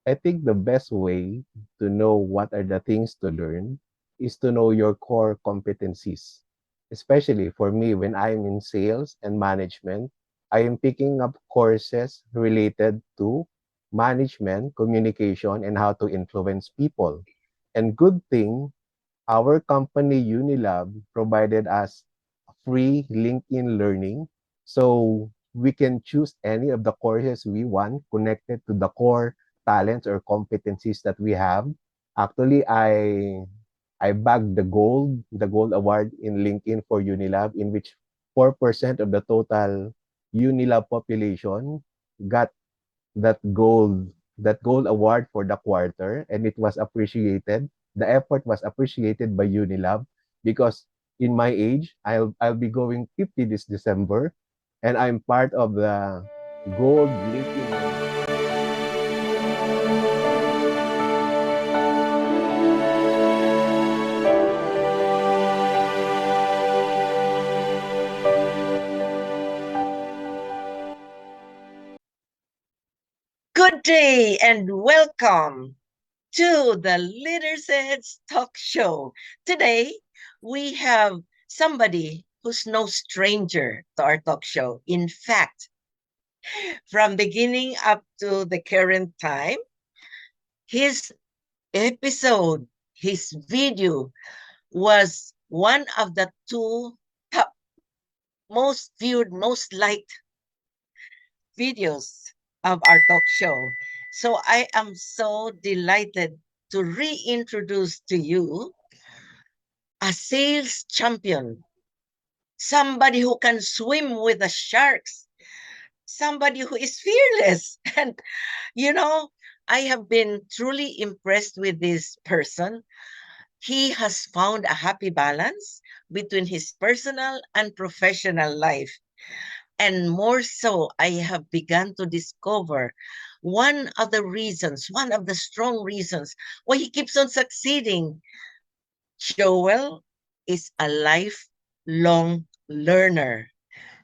I think the best way to know what are the things to learn is to know your core competencies. Especially for me, when I'm in sales and management, I am picking up courses related to management, communication, and how to influence people. And good thing, our company Unilab provided us free LinkedIn learning. So we can choose any of the courses we want connected to the core talents or competencies that we have. Actually, I bagged the gold award in LinkedIn for Unilab, in which 4% of the total Unilab population got that gold award for the quarter, and it was appreciated. The effort was appreciated by Unilab because in my age, I'll be going 50 this December, and I'm part of the gold LinkedIn member. Good day and welcome to the Leaders Edge Talk Show. Today, we have somebody who's no stranger to our talk show. In fact, from beginning up to the current time, his episode, his video was one of the two top most viewed, most liked videos of our talk show. So I am so delighted to reintroduce to you a sales champion, somebody who can swim with the sharks, somebody who is fearless. And, you know, I have been truly impressed with this person. He has found a happy balance between his personal and professional life. And more so, I have begun to discover one of the strong reasons why he keeps on succeeding. Joel is a lifelong learner.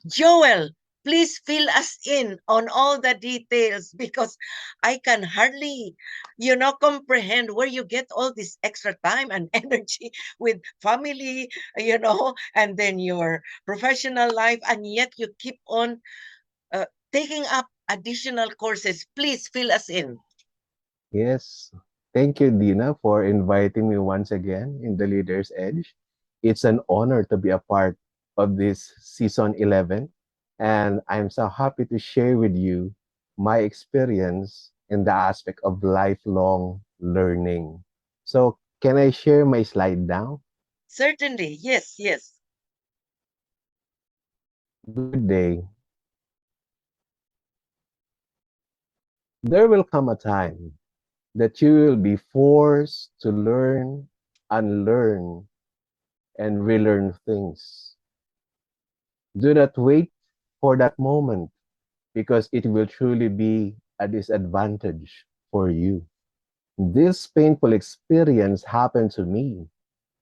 Joel, please fill us in on all the details because I can hardly, comprehend where you get all this extra time and energy with family, and then your professional life, and yet you keep on taking up additional courses. Please fill us in. Yes. Thank you, Dina, for inviting me once again in the Leader's Edge. It's an honor to be a part of this season 11, and I'm so happy to share with you my experience in the aspect of lifelong learning. So, can I share my slide now? Certainly. Yes, yes. Good day. There will come a time that you will be forced to learn, unlearn, and relearn things. Do not wait for that moment because it will truly be a disadvantage for you. This painful experience happened to me,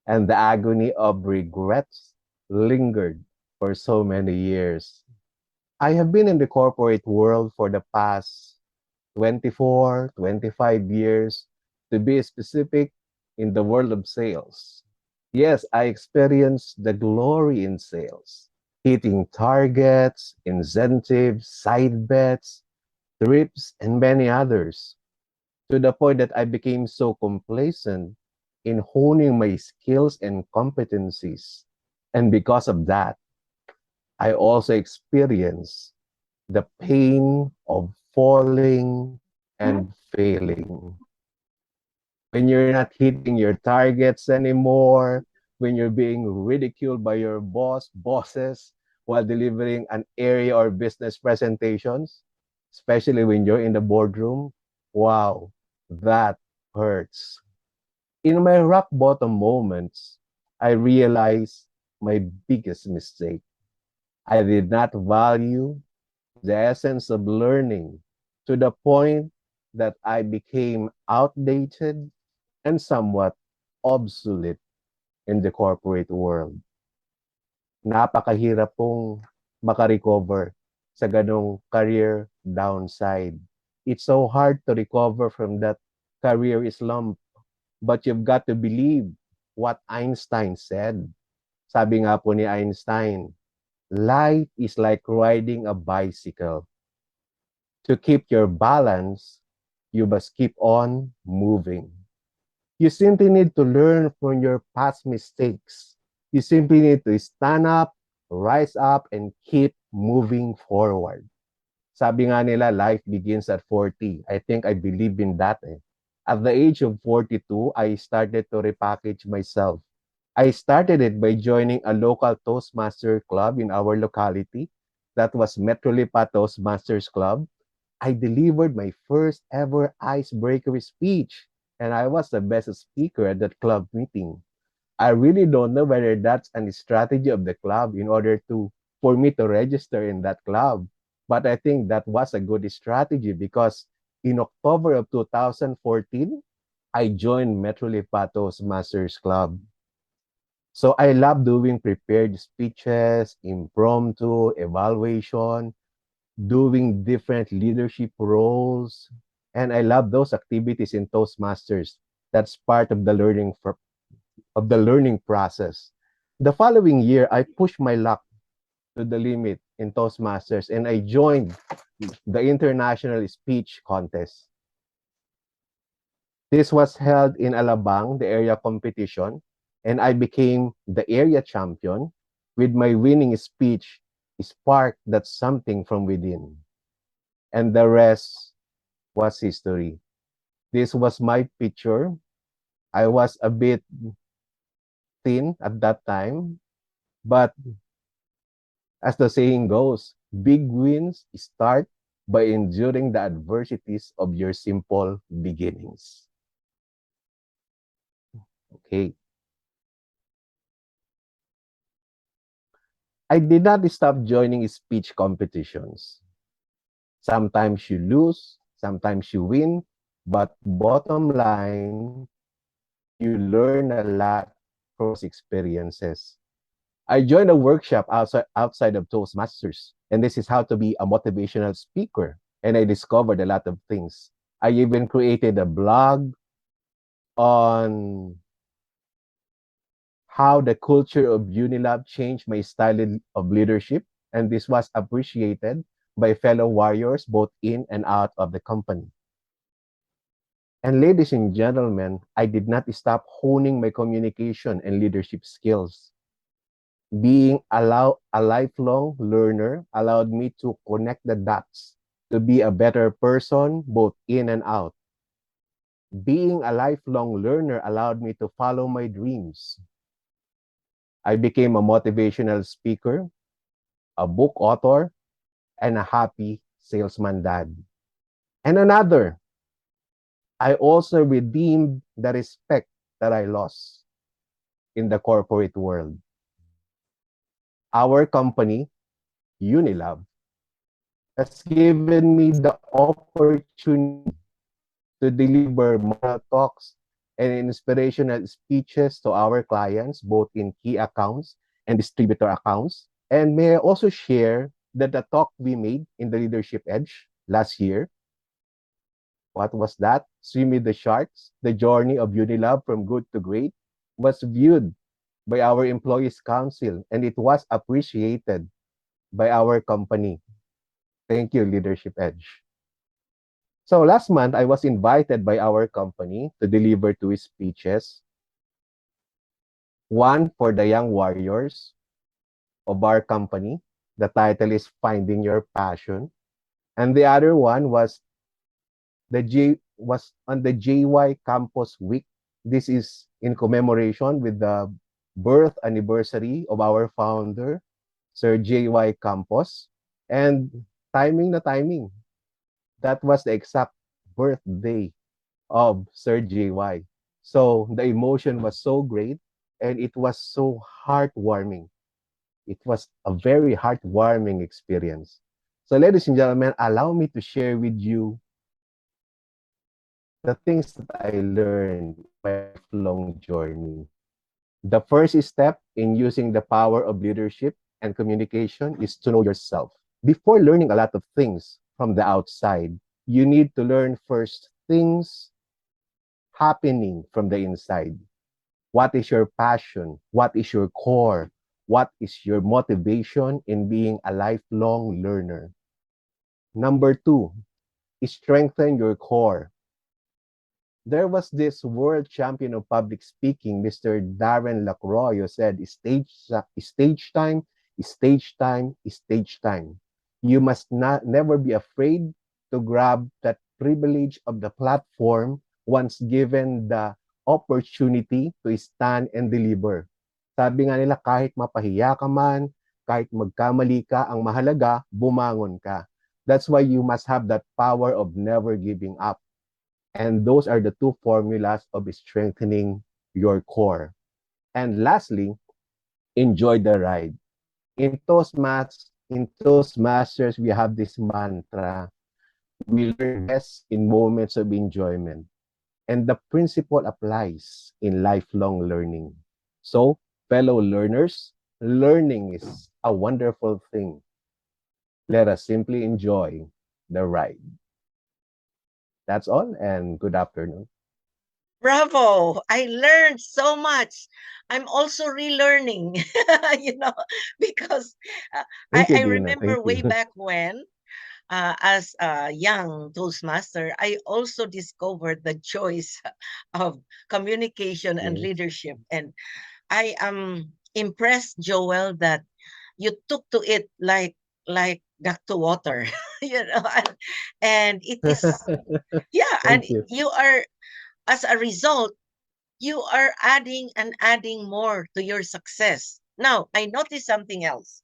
and the agony of regrets lingered for so many years. I have been in the corporate world for the past 24, 25 years, to be specific, in the world of sales. Yes, I experienced the glory in sales, hitting targets, incentives, side bets, trips, and many others, to the point that I became so complacent in honing my skills and competencies. And because of that, I also experienced the pain of falling and failing. When you're not hitting your targets anymore, when you're being ridiculed by your bosses, while delivering an area or business presentations, especially when you're in the boardroom, wow, that hurts. In my rock bottom moments, I realized my biggest mistake. I did not value the essence of learning to the point that I became outdated and somewhat obsolete in the corporate world. Napakahirap pong makarecover sa ganong career downside. It's so hard to recover from that career slump. But you've got to believe what Einstein said. Sabi nga po ni Einstein, life is like riding a bicycle. To keep your balance, you must keep on moving. You simply need to learn from your past mistakes. You simply need to stand up, rise up, and keep moving forward. Sabi nga nila, life begins at 40. I think I believe in that. At the age of 42, I started to repackage myself. I started it by joining a local Toastmaster club in our locality. That was Metrolipa Toastmasters Club. I delivered my first ever icebreaker speech, and I was the best speaker at that club meeting. I really don't know whether that's a strategy of the club in order to for me to register in that club. But I think that was a good strategy because in October of 2014, I joined Metro Lipatos Masters Club. So I love doing prepared speeches, impromptu, evaluation, doing different leadership roles. And I love those activities in Toastmasters. That's part of the learning process. The following year, I pushed my luck to the limit in Toastmasters and I joined the international speech contest. This was held in Alabang, the area competition, and I became the area champion with my winning speech sparked that something from within. And the rest was history. This was my picture. I was a bit thin at that time, but as the saying goes, big wins start by enduring the adversities of your simple beginnings. Okay. I did not stop joining speech competitions. Sometimes you lose, sometimes you win, but bottom line, you learn a lot from those experiences. I joined a workshop outside of Toastmasters, and this is how to be a motivational speaker. And I discovered a lot of things. I even created a blog on how the culture of Unilab changed my style of leadership, and this was appreciated by fellow warriors both in and out of the company. And ladies and gentlemen, I did not stop honing my communication and leadership skills. Being a lifelong learner allowed me to connect the dots to be a better person both in and out. Being a lifelong learner allowed me to follow my dreams. I became a motivational speaker, a book author, and a happy salesman dad. And another, I also redeemed the respect that I lost in the corporate world. Our company, Unilab, has given me the opportunity to deliver moral talks and inspirational speeches to our clients, both in key accounts and distributor accounts. And may I also share that the talk we made in the Leadership Edge last year, what was that? Swim with the Sharks, the journey of Unilab from good to great, was viewed by our employees council and it was appreciated by our company. Thank you, Leadership Edge. So last month, I was invited by our company to deliver two speeches. One for the young warriors of our company. The title is Finding Your Passion. And the other one was on the JY Campus Week. This is in commemoration with the birth anniversary of our founder, Sir JY Campos. And timing na timing. That was the exact birthday of Sir JY. So the emotion was so great and it was so heartwarming. It was a very heartwarming experience. So, ladies and gentlemen, allow me to share with you the things that I learned in my lifelong journey. The first step in using the power of leadership and communication is to know yourself. Before learning a lot of things from the outside, You need to learn first things happening from the inside. What is your passion? What is your core? What is your motivation in being a lifelong learner? Number two, strengthen your core. There was this world champion of public speaking, Mr. Darren Lacroix, who said, stage time, stage time, stage time. You must not never be afraid to grab that privilege of the platform once given the opportunity to stand and deliver. Sabi nga nila, kahit mapahiya ka man, kahit magkamali ka, ang mahalaga, bumangon ka. That's why you must have that power of never giving up. And those are the two formulas of strengthening your core. And lastly, enjoy the ride. In Toastmasters, we have this mantra. We learn best in moments of enjoyment. And the principle applies in lifelong learning. So, fellow learners, learning is a wonderful thing. Let us simply enjoy the ride. That's all, and good afternoon. Bravo! I learned so much. I'm also relearning, you know, because Thank you, I Dina. remember Thank way you. back when, as a young Toastmaster, I also discovered the joys of communication and Yes. leadership. And I am impressed, Joel, that you took to it like duck to water, you know, and it is, yeah, and Thank you. you are, as a result, you are adding and adding more to your success. Now, I noticed something else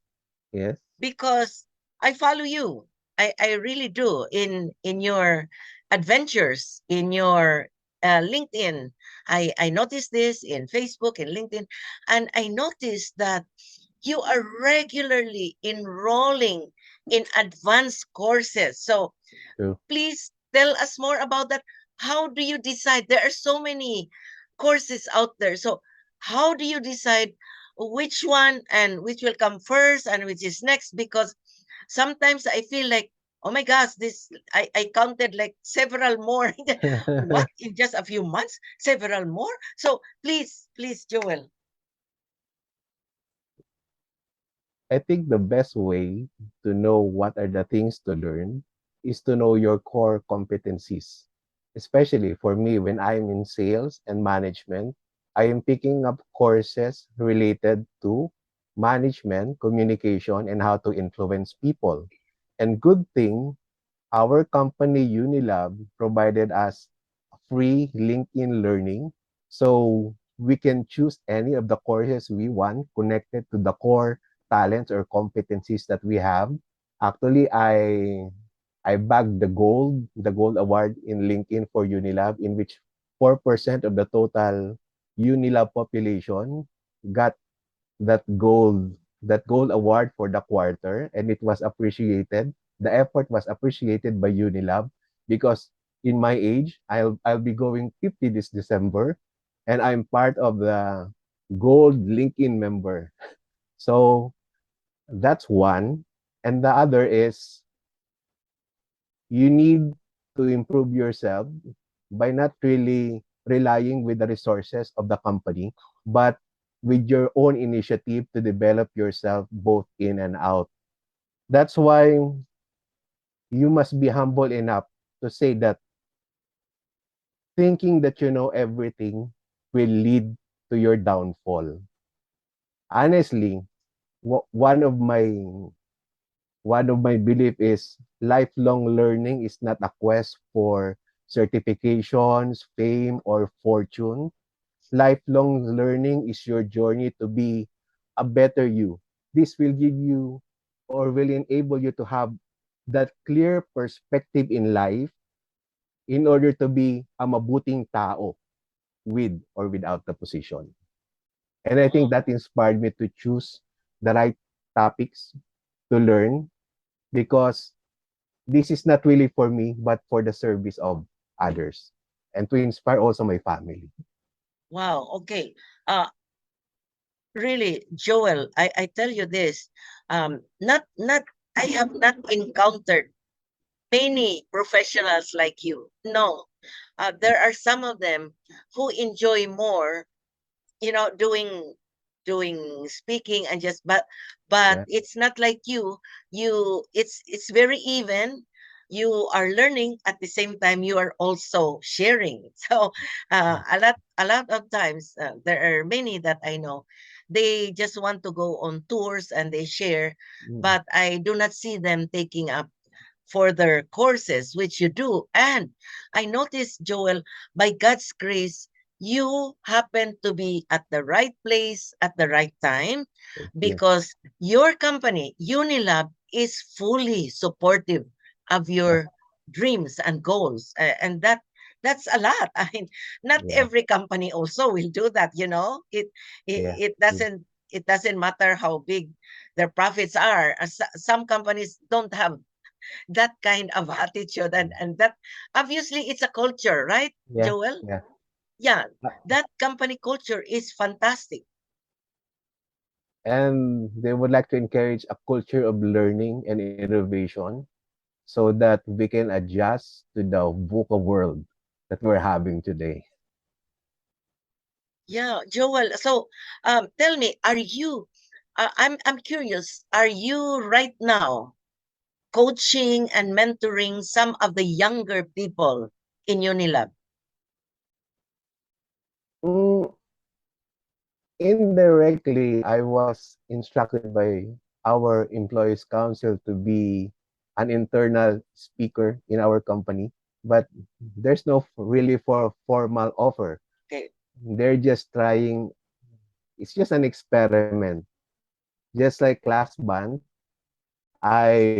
Yes. because I follow you. I really do in your adventures, in your LinkedIn. I noticed this in Facebook and LinkedIn, and I noticed that you are regularly enrolling in advanced courses. So True. please tell us more about that. How do you decide? There are so many courses out there. So how do you decide which one and which will come first and which is next? Because sometimes I feel like, oh my gosh, this I counted like several more. What, in just a few months? Several more? So please, Joel. I think the best way to know what are the things to learn is to know your core competencies. Especially for me, when I'm in sales and management, I am picking up courses related to management, communication, and how to influence people. And good thing, our company Unilab provided us free LinkedIn learning. So we can choose any of the courses we want connected to the core talents or competencies that we have. Actually, I bagged the gold award in LinkedIn for Unilab, in which 4% of the total Unilab population got that gold award for the quarter, and it was appreciated. The effort was appreciated by Unilab because in my age, I'll be going 50 this December, and I'm part of the gold LinkedIn member. So that's one. And the other is you need to improve yourself by not really relying with the resources of the company, but with your own initiative to develop yourself both in and out. That's why you must be humble enough to say that thinking that you know everything will lead to your downfall. Honestly, w- one of my one of my belief is lifelong learning is not a quest for certifications, fame, or fortune. Lifelong learning is your journey to be a better you. This will give you or will enable you to have that clear perspective in life in order to be a mabuting tao with or without the position. And I think that inspired me to choose the right topics to learn because this is not really for me, but for the service of others and to inspire also my family. Wow. Okay. Really, Joel, I tell you this. Not I have not encountered many professionals like you. No, there are some of them who enjoy more, doing speaking and just, but Yeah. it's not like you it's very even. You are learning at the same time you are also sharing. So a lot of times, there are many that I know, they just want to go on tours and they share, Mm. but I do not see them taking up further courses, which you do. And I noticed, Joel, by God's grace, you happen to be at the right place at the right time, Thank you. because your company, Unilab, is fully supportive of Yeah. your dreams and goals. And that's a lot. I mean, not Yeah. every company also will do that, it, Yeah. it Mm. doesn't it doesn't matter how big their profits are. Some companies don't have that kind of attitude, and that, obviously, it's a culture, right, Yeah. Joel? Yeah. Yeah, Uh, that company culture is fantastic. And they would like to encourage a culture of learning and innovation so that we can adjust to the VUCA world that we're having today. Yeah, Joel, so tell me, are you I'm curious, are you right now coaching and mentoring some of the younger people in Unilab? Mm, indirectly, I was instructed by our employees council to be an internal speaker in our company, but there's no really formal offer. Okay. They're just trying. It's just an experiment. Just like last month, I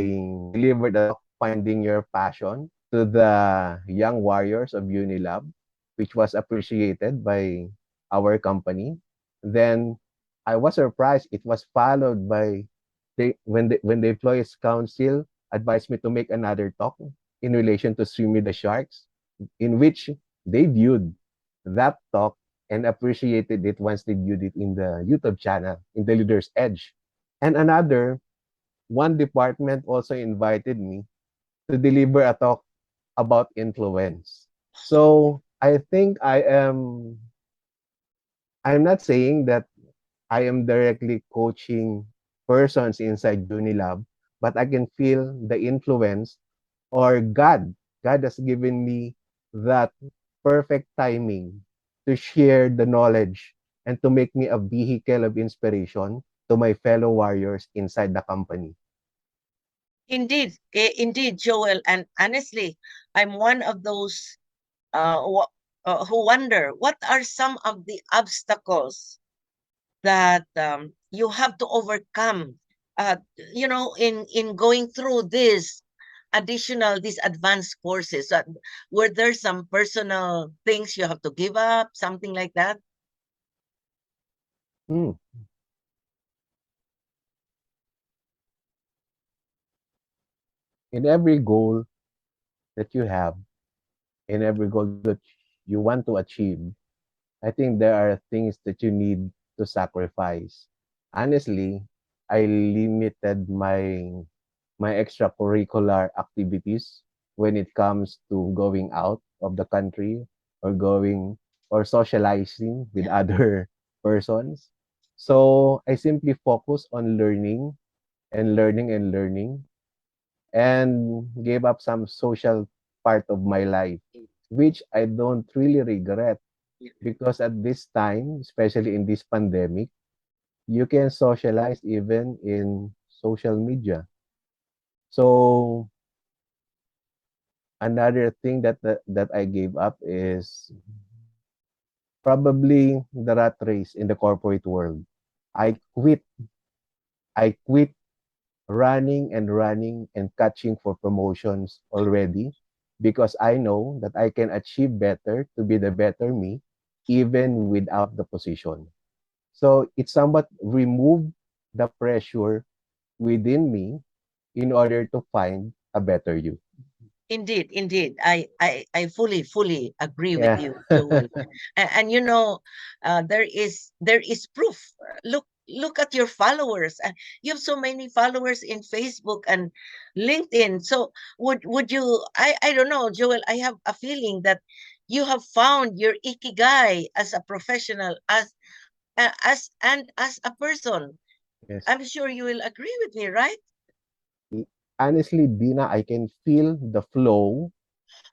delivered a talk, Finding Your Passion, to the young warriors of Unilab, which was appreciated by our company. Then I was surprised. It was followed by when the Employees Council advised me to make another talk in relation to Swim with the Sharks, in which they viewed that talk and appreciated it once they viewed it in the YouTube channel, in the Leader's Edge. And one department also invited me to deliver a talk about influence. So I think I'm not saying that I am directly coaching persons inside Unilab, but I can feel the influence, or God has given me that perfect timing to share the knowledge and to make me a vehicle of inspiration to my fellow warriors inside the company. Indeed, Joel, and honestly, I'm one of those who wonder what are some of the obstacles that you have to overcome, in going through these advanced courses. Were there some personal things you have to give up, something like that? Mm. In every goal that you have, in every goal that you want to achieve, I think there are things that you need to sacrifice. Honestly, I limited my extracurricular activities when it comes to going out of the country, or going or socializing with Yeah. other persons. So I simply focus on learning and learning and learning, and gave up some social part of my life, which I don't really regret, because at this time, especially in this pandemic, you can socialize even in social media. So another thing that I gave up is probably the rat race in the corporate world. I quit. I quit running and running and catching for promotions already, because I know that I can achieve better to be the better me even without the position. So it somewhat removed the pressure within me in order to find a better you. Indeed. I fully agree with Yeah. you, Joel. And there is proof. Look, look at your followers. You have so many followers in Facebook and LinkedIn. So would you, I don't know, Joel, I have a feeling that you have found your ikigai as a professional, as a person. Yes. I'm sure you will agree with me, right? Honestly, Dina, I can feel the flow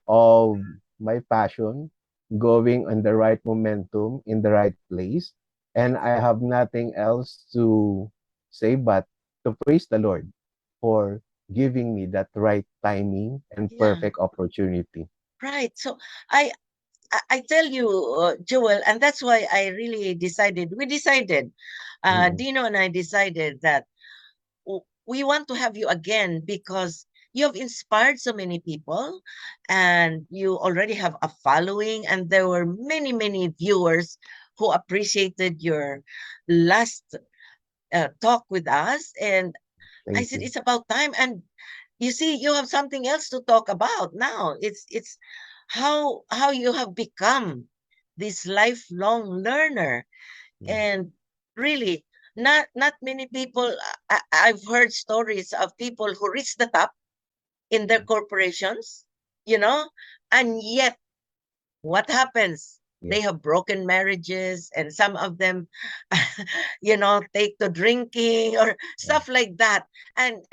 of my passion going on the right momentum in the right place. And I have nothing else to say but to praise the Lord for giving me that right timing and Yeah, perfect opportunity. right. So I I tell you, Joel, and that's why I really decided. We decided, Mm. Dino and I decided that we want to have you again because you have inspired so many people, and you already have a following, and there were many, many viewers who appreciated your last talk with us. And I Thank said you. it's about time. And you see, you have something else to talk about now. It's how you have become this lifelong learner. Mm. And really, not many people, I've heard stories of people who reach the top in their corporations, you know, and yet what happens? They Yes. have broken marriages, and some of them, take to drinking or Yeah. stuff like that. And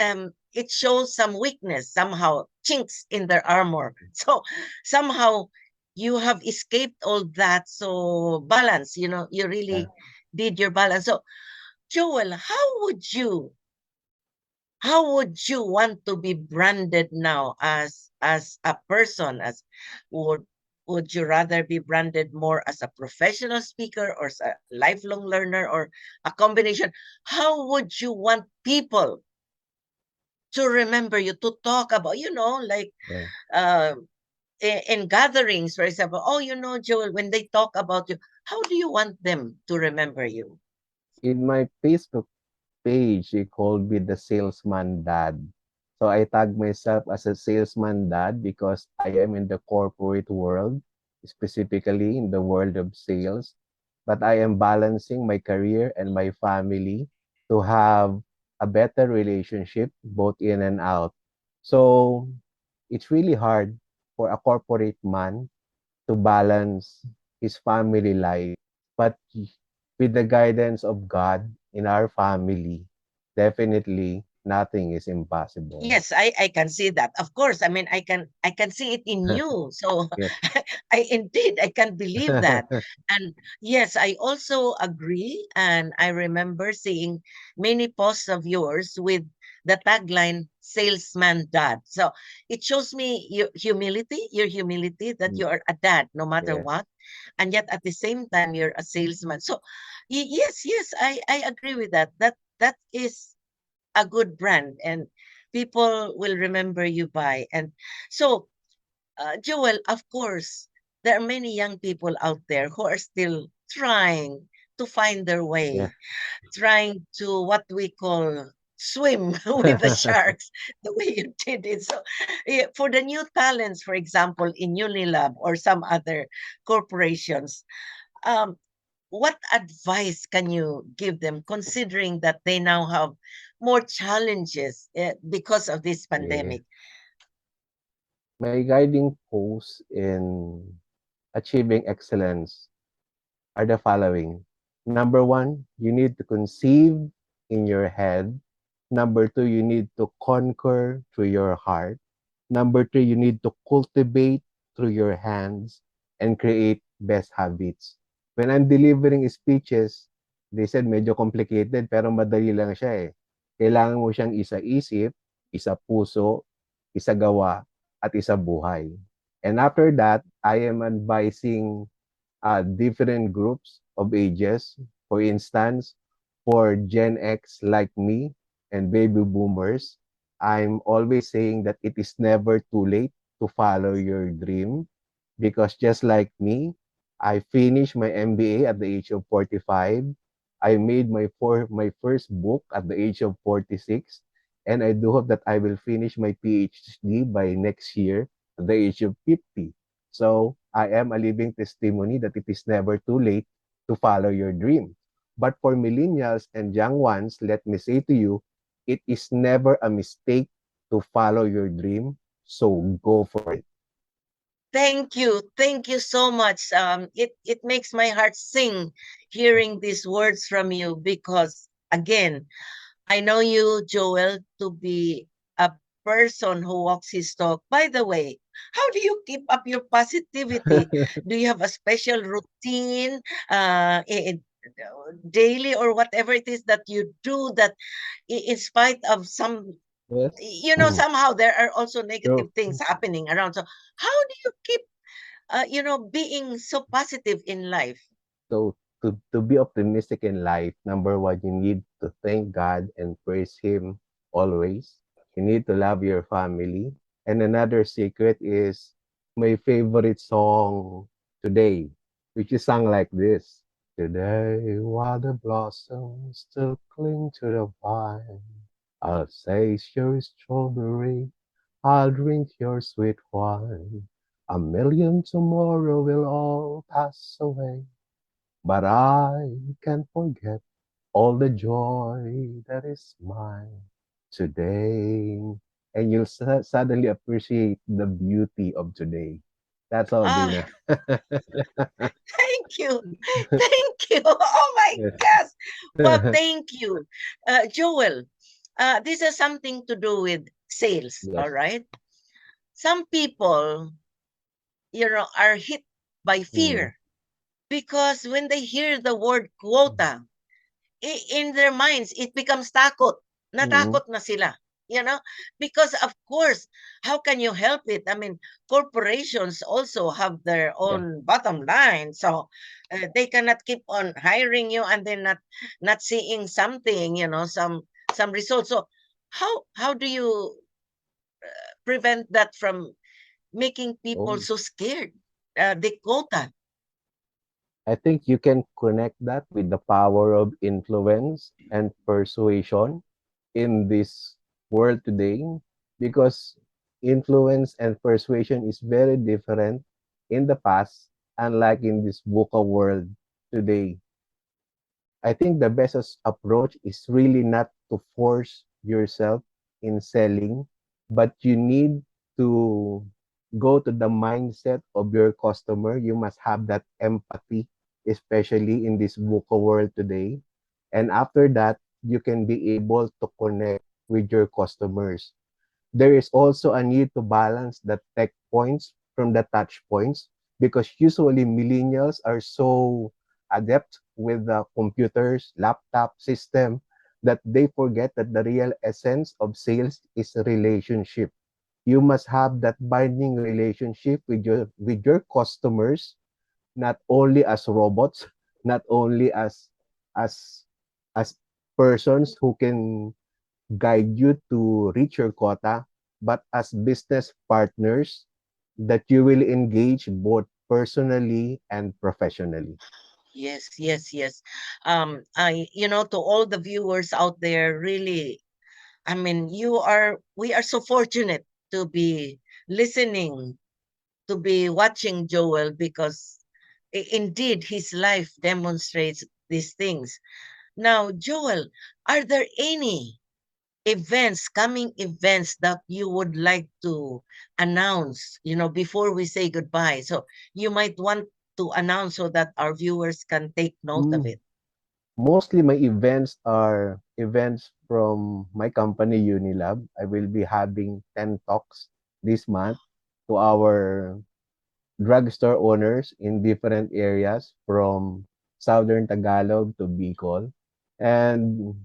it shows some weakness, somehow chinks in their armor. So somehow you have escaped all that. So balance, you Yeah. really did your balance. So Joel, how would you want to be branded now as a person? As would you rather be branded more as a professional speaker or as a lifelong learner or a combination? How would you want people to remember you, to talk about, like Yeah. uh, in gatherings, for example? Oh, Joel, when they talk about you, how do you want them to remember you? In my Facebook page, they called me the salesman dad. So I tag myself as a salesman dad because I am in the corporate world, specifically in the world of sales. But I am balancing my career and my family to have a better relationship both in and out. So it's really hard for a corporate man to balance his family life. But with the guidance of God in our family, definitely nothing is impossible. Yes, I can see that. Of course, I mean I can see it in you. So Yes. I can believe that. And yes, I also agree. And I remember seeing many posts of yours with the tagline "Salesman Dad." So it shows me your humility that you are a dad no matter Yes. what, and yet at the same time you're a salesman. So yes, I agree with that. That is a good brand, and people will remember you by. And so, Joel, of course, there are many young people out there who are still trying to find their Yeah. way, trying to what we call swim with the sharks, the way you did it. So, for the new talents, for example, in Unilab or some other corporations, um, what advice can you give them, considering that they now have more challenges because of this Yeah. pandemic? My guiding post in achieving excellence are the following. Number one, you need to conceive in your head. Number two, you need to conquer through your heart. Number three, you need to cultivate through your hands and create best habits. When I'm delivering speeches, they said medyo complicated pero madali lang siya eh. Kailangan mo siyang isa-isip, isa-puso, isa-gawa, at isa-buhay. And after that, I am advising different groups of ages. For instance, for Gen X like me and baby boomers, I'm always saying that it is never too late to follow your dream because just like me, I finished my MBA at the age of 45. I made my first book at the age of 46, and I do hope that I will finish my PhD by next year at the age of 50. So I am a living testimony that it is never too late to follow your dream. But for millennials and young ones, let me say to you, it is never a mistake to follow your dream. So go for it. Thank you. Thank you so much. It makes my heart sing hearing these words from you because, again, I know you, Joel, to be a person who walks his talk. By the way, how do you keep up your positivity? Do you have a special routine, daily or whatever it is that you do that, in spite of some, Yes. somehow there are also negative So, things happening around. So, how do you keep, being so positive in life? to be optimistic in life, number one, you need to thank God and praise Him always. You need to love your family. And another secret is my favorite song today, which is sung like this. Today, while the blossoms still cling to the vine, I'll taste your strawberry, I'll drink your sweet wine. A million tomorrow will all pass away, but I can't forget all the joy that is mine today. And you'll suddenly appreciate the beauty of today. That's all, Ah, Dina. thank you. Thank you. Oh my Yes. gosh. Well, thank you. Joel, this has something to do with sales, all Yes. right? Some people, are hit by Mm. fear because when they hear the word quota, in their minds, it becomes takot. Mm. Natakot na sila. You know, because of course, how can you help it? I mean, corporations also have their Yeah. own bottom line, so they cannot keep on hiring you and then not seeing something, some results. So, how do you prevent that from making people Oh, so scared? The quota. I think you can connect that with the power of influence and persuasion in this world today, because influence and persuasion is very different in the past, unlike in this VUCA world today. I think the best approach is really not to force yourself in selling, but you need to go to the mindset of your customer. You must have that empathy, especially in this VUCA world today. And after that, you can be able to connect with your customers. There is also a need to balance the tech points from the touch points, because usually millennials are so adept with the computers, laptop system, that they forget that the real essence of sales is a relationship. You must have that binding relationship with your customers, not only as robots, not only as as persons who can guide you to reach your quota, but as business partners that you will engage both personally and professionally. Yes, yes, yes. To all the viewers out there, really, I mean, we are so fortunate to be listening, to be watching Joel because indeed his life demonstrates these things. Now, Joel, are there any coming events that you would like to announce, before we say goodbye? So you might want to announce so that our viewers can take note of Mm. it. Mostly my events are events from my company Unilab. I will be having 10 talks this month to our drugstore owners in different areas from Southern Tagalog to Bicol. And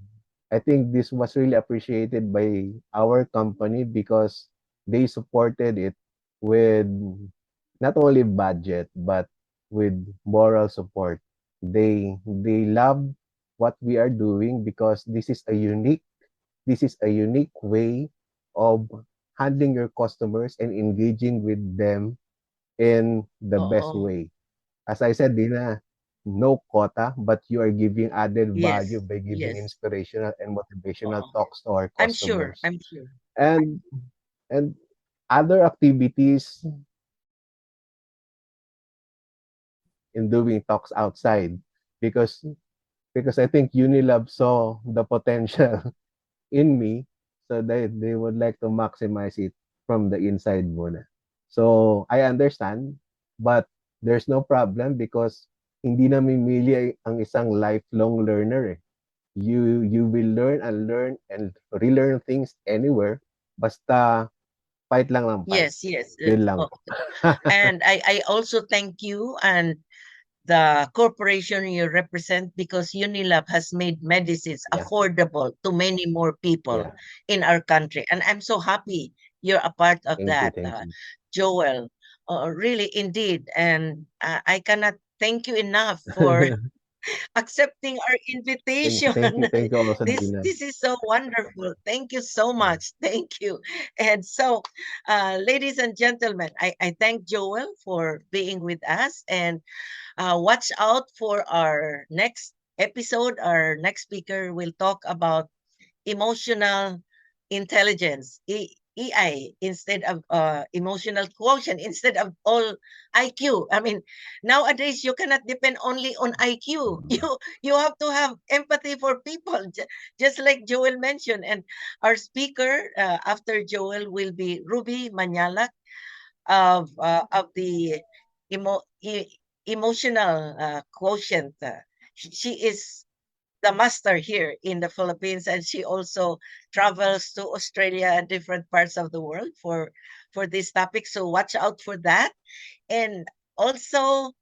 I think this was really appreciated by our company because they supported it with not only budget but with moral support. They love what we are doing because this is a unique way of handling your customers and engaging with them in the best Oh, way. As I said, Dina, no quota, but you are giving added value yes, by giving yes. inspirational and motivational Oh, talks to our I'm sure. customers. I'm sure. And and other activities in doing talks outside, because because I think Unilab saw the potential in me, so they would like to maximize it from the inside muna. So I understand, but there's no problem because hindi namimili ang isang lifelong learner eh. You will learn and relearn things anywhere basta fight lang ng fight. Yes, yes. Yun lang Oh, po. and I also thank you and the corporation you represent because Unilab has made medicines Yeah, affordable to many more people yeah. in our country. And I'm so happy you're a part of Thank you, that, thank you. Joel. Really, indeed. And I cannot thank you enough for accepting our invitation. Thank you also, this Dina. this is so wonderful. Thank you so much. Thank you. And so, ladies and gentlemen, I thank Joel for being with us and watch out for our next episode. Our next speaker will talk about emotional intelligence, EI, instead of emotional quotient, instead of all IQ. I mean, nowadays you cannot depend only on IQ. You have to have empathy for people, just like Joel mentioned. And our speaker after Joel will be Ruby Manyalak of the emo, e- emotional quotient. She is the master here in the Philippines, and she also travels to Australia and different parts of the world for this topic. So watch out for that. And also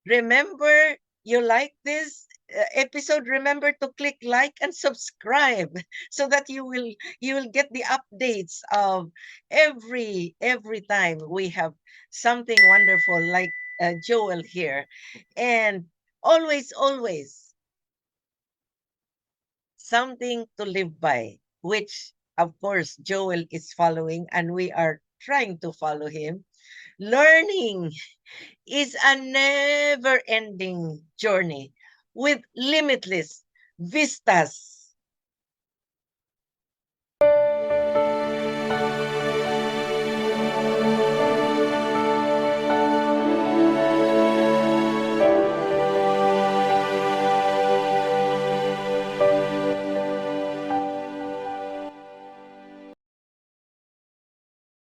remember, you like this episode, remember to click like and subscribe so that you will get the updates of every time we have something wonderful like Joel here. And always something to live by, which of course Joel is following and we are trying to follow him. Learning is a never ending journey with limitless vistas